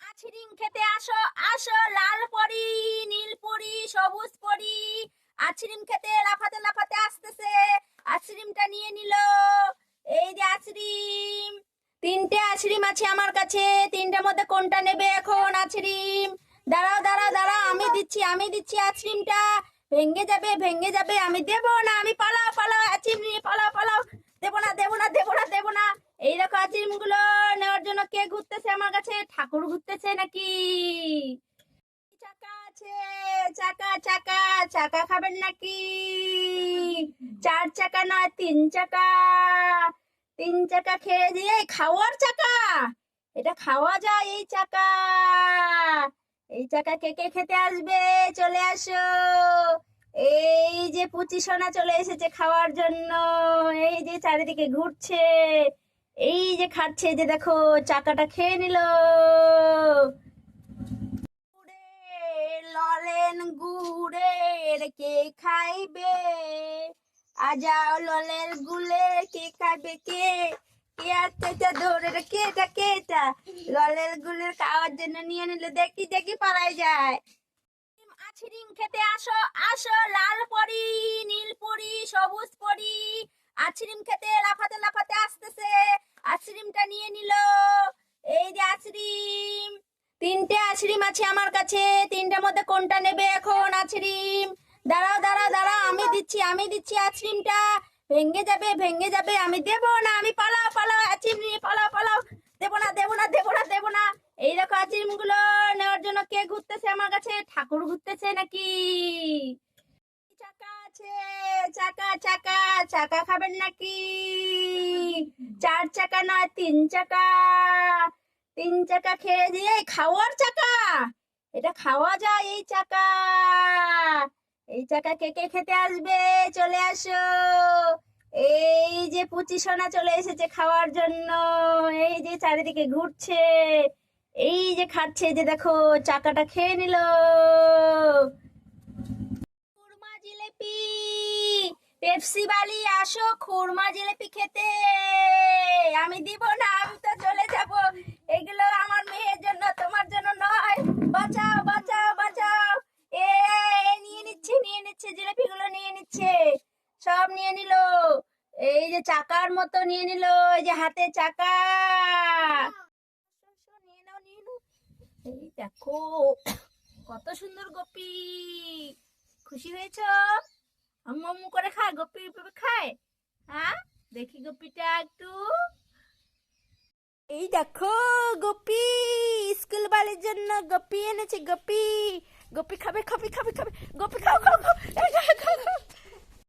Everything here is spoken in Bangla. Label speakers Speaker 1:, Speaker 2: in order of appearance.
Speaker 1: আইসক্রিম খেতে আসো আসো, লাল পরি, নীল পরি, সবুজ পরি আইসক্রিম খেতে লাফাতে লাফাতে আসতেছে। আইসক্রিমটা নিয়ে নিল। এই যে আইসক্রিম, তিনটে আইসক্রিম আছে আমার কাছে। তিনটার মধ্যে কোনটা নেবে এখন? আইসক্রিম দাঁড়াও দাঁড়াও দাঁড়াও, আমি দিচ্ছি আইসক্রিমটা। ভেঙে যাবে ভেঙে যাবে, আমি দেবো না, আমি পালাও পালাও, আইসক্রিম নিয়ে পালাও পালাও। দেবো না দেবো না দেবো না দেবো না। এই দেখো আইসক্রিম গুলো নেওয়ার জন্য কে ঘুরতেছে আমার কাছে? ঠাকুর ঘুরতেছে নাকি? চাকা আছে, চাকা চাকা, চাকা খাবেন নাকি? চার চাকা নয়, তিন চাকা। তিন চাকা খেয়ে দিয়ে খাওয়ার চাকা, এটা খাওয়া যায় এই চাকা। এই চাকা কে কে খেতে আসবে? চলে আসো। এই যে পুচি সোনা চলে এসেছে খাওয়ার জন্য। এই যে চারিদিকে ঘুরছে, এই যে খাচ্ছে, এই যে দেখো চাকাটা খেয়ে নিল। ললেন গুড়ের কে খাইবে? আজাও ললের গুলের কে খাইবে? কে কে আসতেছে ধরে রে? কেটা কেটা ললের গুলের খাওয়ার জন্য নিয়ে নিলে। দেখি দেখি পালাই যায়। আইসক্রিম খেতে আসো আসো, লাল পরি, নীল পরি, সবুজ পরি আইসক্রিম খেতে লাফাতে লাফাতে আসতেছে। আইসক্রিমটা নিয়ে নিল। এই যে আইসক্রিম, তিনটে আইসক্রিম আছে আমার কাছে। তিনটার মধ্যে কোনটা নেবে এখন? আইসক্রিম দাঁড়াও দাঁড়াও দাঁড়াও, আমি দিচ্ছি আইসক্রিমটা। ভেঙে যাবে ভেঙে যাবে, আমি দেবো না, আমি পালাও পালাও, আইসক্রিম নিয়ে পালাও পালাও। দেবো না দেবো না দেবো না দেবো না। এই দেখো আইসক্রিম গুলো নেওয়ার জন্য কে ঘুরতেছে আমার কাছে? ঠাকুর ঘুরতেছে নাকি? চাকা আছে, চাকা চাকা, চাকা খাবেন নাকি? চার চাকা নয়, তিন চাকা। তিন চাকা খেয়ে দিয়ে খাওয়ার চাকা, এটা খাওয়া যায় এই চাকা। এই চাকা কে কে খেতে আসবে? চলে আসো। এই যে পুচি সোনা চলে এসেছে খাওয়ার জন্য। এই যে চারিদিকে ঘুরছে, এই যে খাচ্ছে, এই যে দেখো চাকাটা খেয়ে নিল। খুরমা জিলেপি, পেপসি বালি আসো খুরমা জিলেপি খেতে। আমি দিব না, আমি তো চলে যাব। এগুলো আমার মেয়ের জন্য, তোমার জন্য নয়। বাঁচাও বাঁচাও বাঁচাও। এ নিয়ে নিচ্ছে জিলেপি গুলো, নিয়ে নিচ্ছে, সব নিয়ে নিল। এই যে চাকার মতো নিয়ে নিল, এই যে হাতে চাকা। নিয়ে নাও নিয়ে নাও। এই দেখো কত সুন্দর গোপী। খুশি হয়েছ? আম্মু আম্মু করে খায় গোপী, এভাবে খায়। হ্যাঁ, দেখি গোপীটা একটু। এই দেখো গোপী, স্কুল বাড়ির জন্য গোপী এনেছে। গোপী গোপী খাবে খাবে খাবে খাবে। গোপী খাও খাও